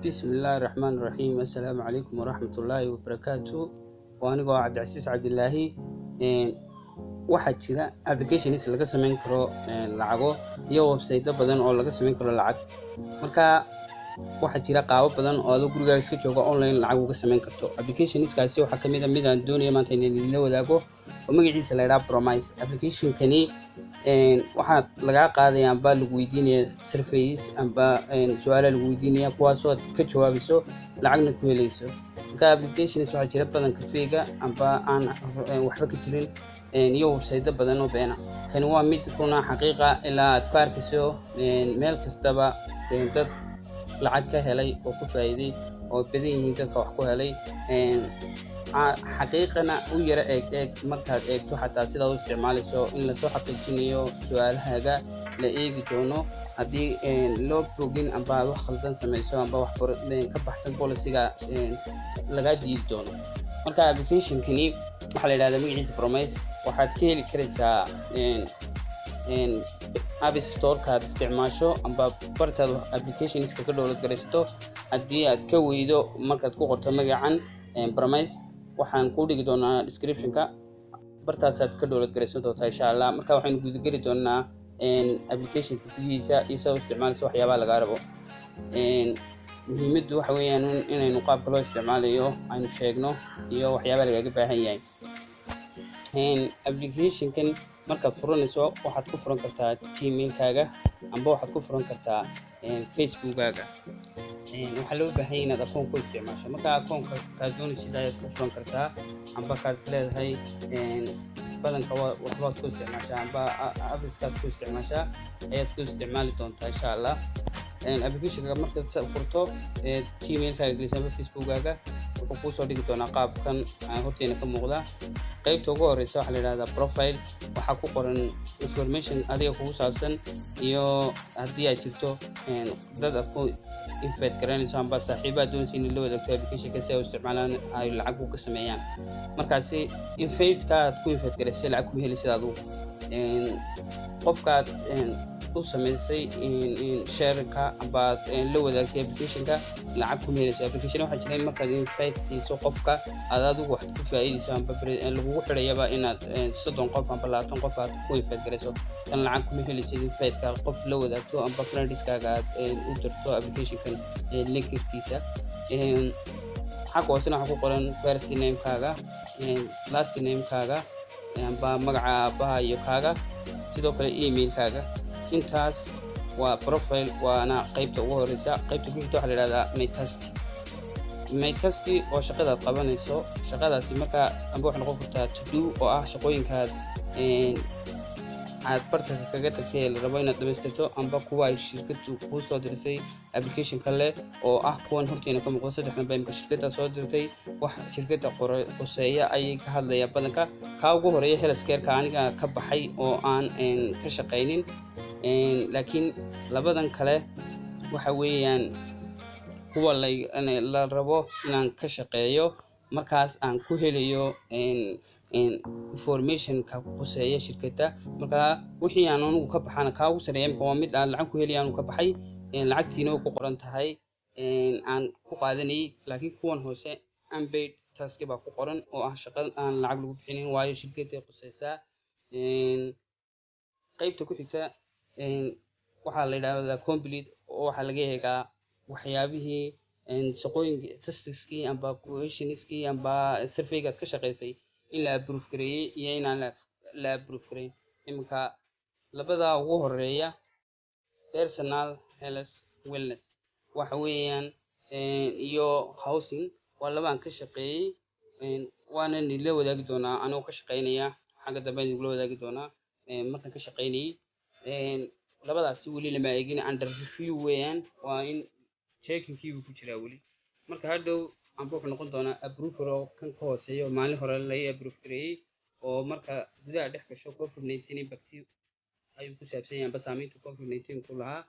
بسم الله الرحمن الرحيم. السلام عليكم ورحمة الله وبركاته. وأنا عبد العزيز عبد الله. waxaa jira applications laga sameyn karo lacago iyo website badan oo laga sameyn karo lacag. Marka waxaa jira qaabab badan oo aad gurigaaga iska jooga online lacag uga sameyn karto. Applicationskaasi waxaa kamid ah mid aan doonayo maanta inaan la wadaago oo magaciisa la yiraahdo Promise. Application-kani waxaa laga qaadayaa amba lagu weydiinayaa surveys amba su'aalo lagu weydiinayaa kuwaas oo ka jawaabiso lacagna ku helayso. Marka applications waxaa jira badan kafeega amba aan waxba ka jirin iyo website badan oo beena. Kani waa mid runa xaqiiqa ilaa aad ka arkayso meel kastaba dad lacag ka helay oo ku faa'iiday oo badan yihiin dadka wax ku helay xaqiiqana u yara eeg markaad eegto xataa sida uu isticmaalayso in la soo xaqiijinayo su'aalahaaga la eegi doono haddii loo bogin amba wax khaldan samayso amba wax ka baxsan policy-ga laga diidi doono. Marka application-kani waxaa la yiraahdaa magaciisa Promise. waxaad ka heli karaysaa App Store-ka aad isticmaasho amba bartaada applications-ka ka download garaysato. haddii aad ka weydo markaad ku qorto magacan Promise waxaan ku dhigi doonaa description-ka bartaas aad ka download garaysan doontaa insha Allah. Marka waxaynu guda geli doonaa application-ka gudihiisa iyo sida uu isticmaalayso waxyaabaha laga rabo. muhiimaddu waxa weeyaan inaynu qaabka loo isticmaalayo aynu sheegno iyo waxyaabaha lagaga baahan yahay. application-kan markaad furanayso waxaad ku furan kartaa Gmail-kaaga amba waxaad ku furan kartaa Facebook-kaaga. waxaa loo baahan yahay inaad akoon ku isticmaasho. marka akoonka kaad doonaysid ayaad ku furan kartaa amba kaad isleedahay badanka waxbaad ku isticmaashaa amba apps-kaad ku isticmaashaa ayaad ku isticmaali doontaa insha Allah. application-ka markaad furto Gmail-kaaga geliso amba Facebook-kaaga wuxuu kuu soo dhigi doonaa qaabkan horteena ka muuqda. qaybta ugu horeysa waxaa la yiraahdaa profile. waxaa ku qoran information adiga kugu saabsan iyo haddii ay jirto dad aad ku invite garanayso amba saaxiibaad doonayso in la wadaagto application-ka si ay u isticmaalaan ay lacag uga sameeyaan. markaasi invite-ka aad ku invite garaysay lacag kuma helaysid adigu. qofkaad u samaysay share-ka amba la wadaagtay application-ka lacag kuma helayso. application waxaa jira markaad invite siiso qofka aad adigu wax ku faa'iidayso amba lagugu xidhayaba inaad 30 qof amba 20 qof aad ku invite garayso tan lacag kuma helaysid. invite-ka qof la wadaagto amba friends-kaaga aad u dirto application-kan link-kiisa. xagga hoosena waxaa ku qoran first name-kaaga last name-kaaga amba magaca aabaha iyo kaaga sidoo kale email-kaaga. intaas waa profile waana qaybta ugu horeysa. qaybta ku xigta waxaa la yiraahdaa my task oo shaqada aad qabanayso. shaqadaasi marka amba wax noqon kartaa to do oo ah shaqooyinkaad aad bartanka kaga tagtay la rabo inaad dhameystirto amba kuwa ay shirkadu kuu soo dirtay application kale oo ah kuwan horteena ka muuqda. saddexdan baa imka shirkadda soo dirtay wax shirkadda qoseeya ayay ka hadlayaan badanka. ka ugu horeeya healthcare-ka aniga ka baxay oo aan ka shaqaynin laakiin labadan kale waxa weeyaan kuwa la rabo inaan ka shaqeeyo markaas aan ku helayo information-ka qoseeya shirkadda. marka wixii aan anigu ka baxana ka ugu sareeya waa mid aan lacag ku helayo aan ka baxay lacagtiina ku qoran tahay aan ku qaadanay. laakiin kuwan hoose unpaid task baa ku qoran oo ah shaqo aan lacag lagu bixinin waayo shirkadda qoseysa. qaybta ku xigta waxaa la yiraahdaa complete oo waxaa laga eegaa waxyaabihii shaqooyinka task-kii amba questions-kii amba survey-gaad ka shaqaysay in la approve gareeyay iyo inaan la approve gareyn. iminka labada ugu horeeya personal health wellness waxa weeyaan iyo housing waa labaan ka shaqeeyay waana la wadaagi doonaa anoo ka shaqeynaya xagga dambe la wadaagi doonaa markaan ka shaqeynayay. labadaasi weli lama eegin under review weeyaan waa in checking-kii ku jira weli. marka hadhow amba wuxuu noqon doonaa approval oo kan ka hooseeyo maalin hore la approve gareeyay oo marka gudaha dhex gasho COVID-19 impact ayuu ku saabsan yahay amba saameynta COVID-19 ku lahaa.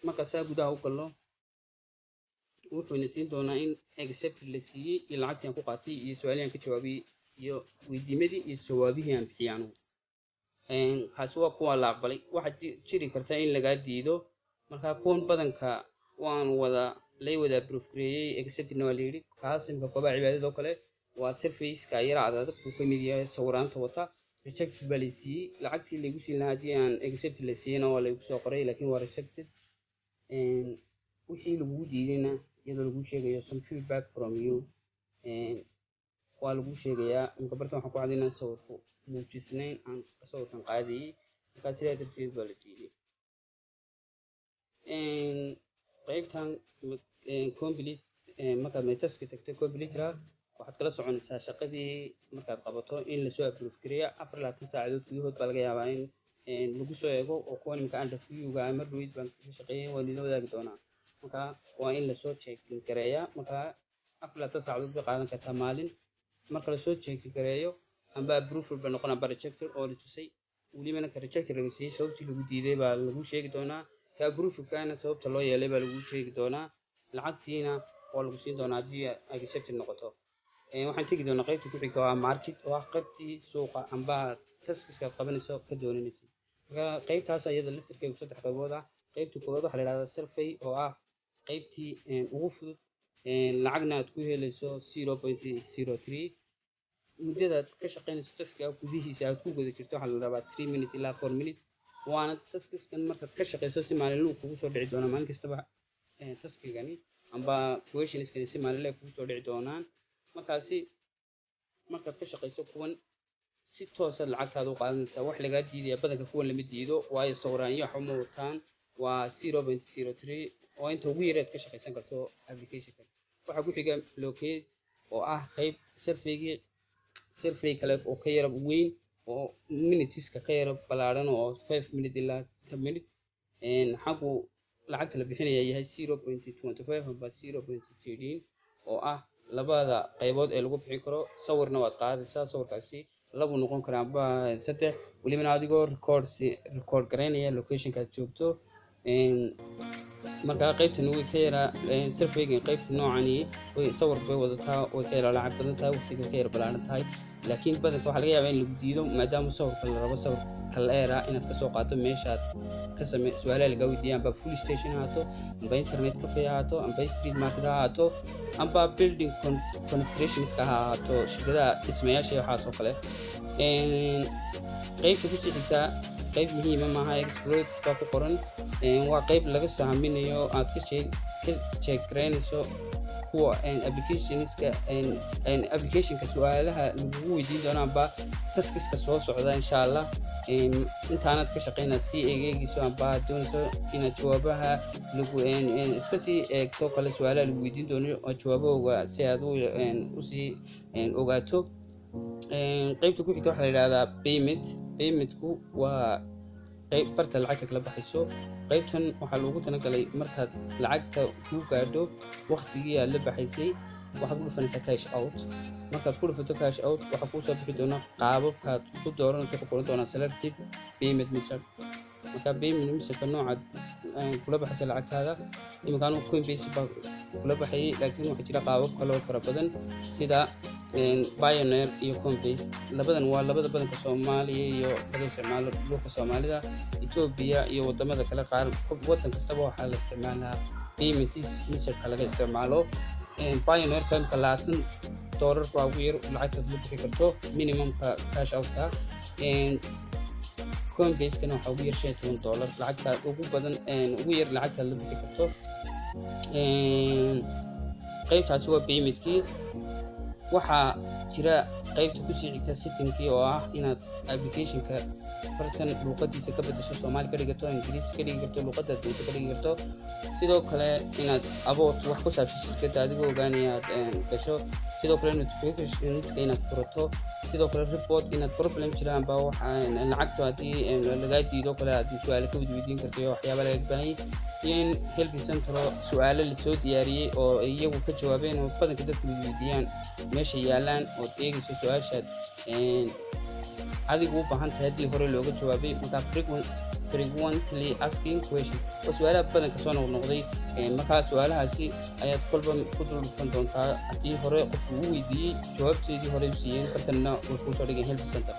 marka saa gudaha u galo wuxuu siin doonaa in accept la siiyay iyo lacagtii aan ku qaatay iyo su'aalahan ka jawaabay iyo weydiimadii iyo jawaabihii aan bixiyay. kaasi waa kuwa la aqbalay. waxaa jiri karta in laga diido marka kuwan badanka waan wada lay wada proof gareeyay exceptna waa layidhi kaas imka koobaa cibaadada oo kale waa surface-ka yara cadaada uu ka mid yahay sawiraanta wata rejected baa laysiiyey lacagtii laygu siin lahaa haddii aan accept la siiyeyna waa laygu soo qoray laakiin waa rejected wixii lagugu diidayna iyadoo lagu sheegayo some feedback from you waa lagu sheegayaa imka bartan waxaan ku cadaynaa sawirku muujisnayn aan sawirkan qaadayay markaa sidaa darteed baa la diiday qaybtan complete markaad metaska tagto computer waxaad kala soconaysaa shaqadii markaad qabato in lasoo approve gareeyo 24 saacadood gudahood baa laga yaabaa in lagu soo eego oo kuwan imka under review-ga ama dhaweyd baan ka shaqeeyay waa nila wadaagi doonaa marka waa in lasoo checking gareeyaa marka 24 saacadood bay qaadan kartaa maalin marka lasoo checking gareeyo amba approval ba noqon amba rejected oo la tusay welibana ka rejected laga siiyey sababtii lagu diiday baa lagu sheegi doonaa ka approval-kana sababta loo yeelay baa lagu sheegi doonaa lacagtiina waa lagu siin doonaa haddii accepted noqoto waxaan tegi doonaa qaybta ku xigta waa market oo ah qaybtii suuqa amba taskiska qabanayso ka doonaysay marka qaybtaas ayada laftirkeedu 3 qaybood ah qaybta koowaad waxa la yiraahdaa survey oo ah qaybtii ugu fudud lacagna aad ku helayso 0.03 muddadaad ka shaqeynayso taskiga gudihiisa aad ku guda jirto waxa la rabaa 3 minutes ilaa 4 minutes waana taskiskan markaad ka shaqeyso si maalinle kugu soo dhici doona maalin kastaba taskigani amba questionskani si maalinle kugu soo dhici doonaan markaasi markaad ka shaqeyso kuwan si toos ah lacagtaada u qaadanaysaa wax laga diiday badanka kuwan lama diido waayo sawiraanyo waxa ma wataan waa 0.03 oo inta ugu yareed ka shaqeysan karto application-ka waxa ku xiga locate oo ah qayb survey kale oo ka yara weyn oo minuteska ka yara balaaran oo 5 minutes ilaa 10 minutes xagu lacagta la bixinaya yahay 0.25 amba 0.13 oo ah labada qaybood ee lagu bixin karo sawirna waad qaadaysaa sawirkaasi labu noqon karaa amba 3 welibana adigoo record gareynaya location-ka aad joogto marka qaybtan way ka yara survey-ga qaybta noocani way sawir bay wadataa way ka yara lacag badan tahay waqtiga ka yara balaaran tahay laakiin badanka waxa laga yaabaa in lagu diido maadaama sawirka la rabo sawir kaleera inaad ka soo qaato meeshaad ka samee su'aalaha laga weydiiyay amba full station haato amba internet cafe haato amba street market haato amba building constructions ka haato shirkadaha dhismayaasha waxaas oo kale qaybta ku xigta qayb muhiim ah maaha exploit ka ku qoran waa qayb laga saaminayo aad ka check gareynayso kuwa application-ka su'aalaha lagu weydiin doono amba taskiska soo socda insha Allah intaanad ka shaqeynaa si eegayso amba doonayso inaad jawaabaha lagu iska sii eegto kale su'aalaha lagu weydiin doono oo jawaabahooda si aad u sii ogaato qaybta ku xigta waxa la yiraahdaa payment-ku waa qayb barta lacagta kala baxayso qaybtan waxa lagu talagalay markaad lacagta ku gaadho waqtigii aad la baxaysay waxaad ku dhufanaysaa cash out markaad ku dhufato cash out waxa ku soo bixi doona qaababkaad ku dooranayso ku qoran doona selective payment method marka payment method nooca kula baxaysa lacagtaada iminkaan Coinbase baa kula baxayay laakiin waxa jira qaabab kale oo fara badan sida Pioneer iyo Coinbase labadan waa labada badanka Soomaaliya iyo laga isticmaalo dhulka Soomaalida Ethiopia iyo wadamada kale qaar wadan kastaba waxa la isticmaalaa payment method laga isticmaalo Pioneer kan $20 baa ugu yar lacagta lagu bixi karto minimum-ka cash out-ka Coinbase kana waxa ugu yar $10 lacagta ugu badan ugu yar lacagta la bixi karto qaybtaasi waa payment-kii waxa jira qaybta ku sii xigta setting-kii oo ah inaad application-ka bartan luqadiisa ka bedesho Soomaali ka dhigato Ingiriisi ka dhigi karto luqadda doonto ka dhigi karto sidoo kale inaad about wax ku saabsan shirkadda adigoo ogaanaya gasho sidoo kale notifications inaad furato sidoo kale report inaad problem jiraan baa waxa lacagta hadii laga diido kale aad su'aalo ka weydiin karto waxyaabo laga baahan in help center su'aalo la soo diyaariyay oo iyagu ka jawaabeen oo badanka dadku weydiiyaan meesha yaalaan oo eegayso su'aashaad adigu u baahan tahay hadii hore looga jawaabay marka frequently asking question su'aalaha badanka soo noqday marka su'aalahaasi ayaad kolba ku dulfan doontaa hadii hore qof uu weydiiyay jawaabteedii hore u siiyeen bartana uu ku soo dhigay help center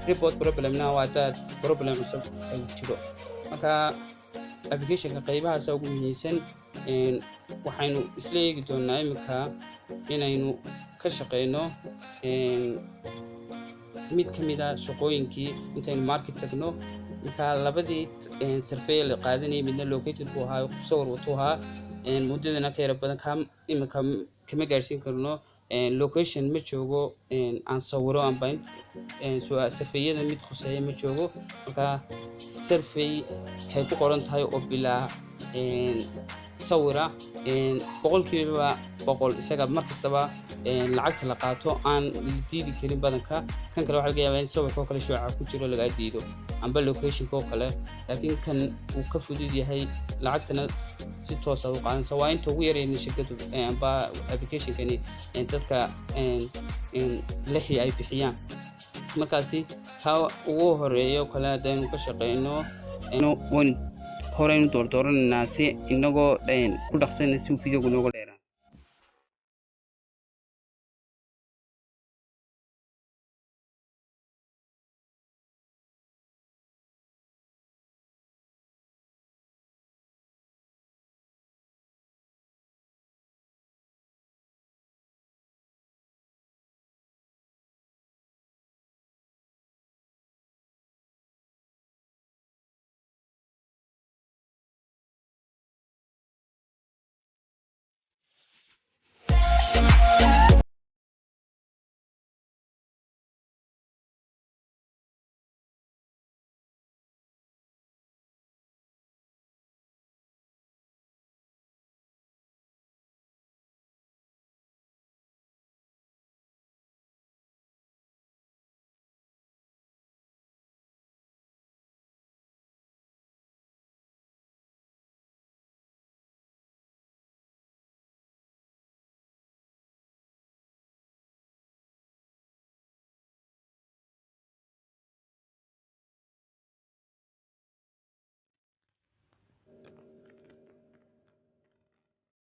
report problem-na waa dad problem cusub ay jiro marka application-ka qaybahaas ugu muhiimsan waxaynu isla eegi doonaa imika inaynu ka shaqeyno mid ka mid ah shaqooyinkii intaynu market tagno marka labadii survey la qaadanayay midna located buu ahaa sawir watuu ahaa muddadana ka yara badan imika kama gaarsiin karno location ma joogo aan sawiro amba surveyada mid khuseeya ma joogo marka survey waxay ku qoran tahay oo bilaa sawira boqolkiiba boqol isaga markastaba lacagta la qaato aan diidi karin badanka kan kale waxa laga yaabaa in sawirka kale shuuca ku jiro laga diido amba location-ka kale laakiin kan uu ka fudud yahay lacagtana si toos ah u qaadanaysa waa inta ugu yareeyay shirkadu amba application-kani dadka ay bixiyaan markaasi ka ugu horeeyo kale hadaynu ka shaqeyno horeynu dooranaa si inagoo ku dhaqsanaysa si video nooga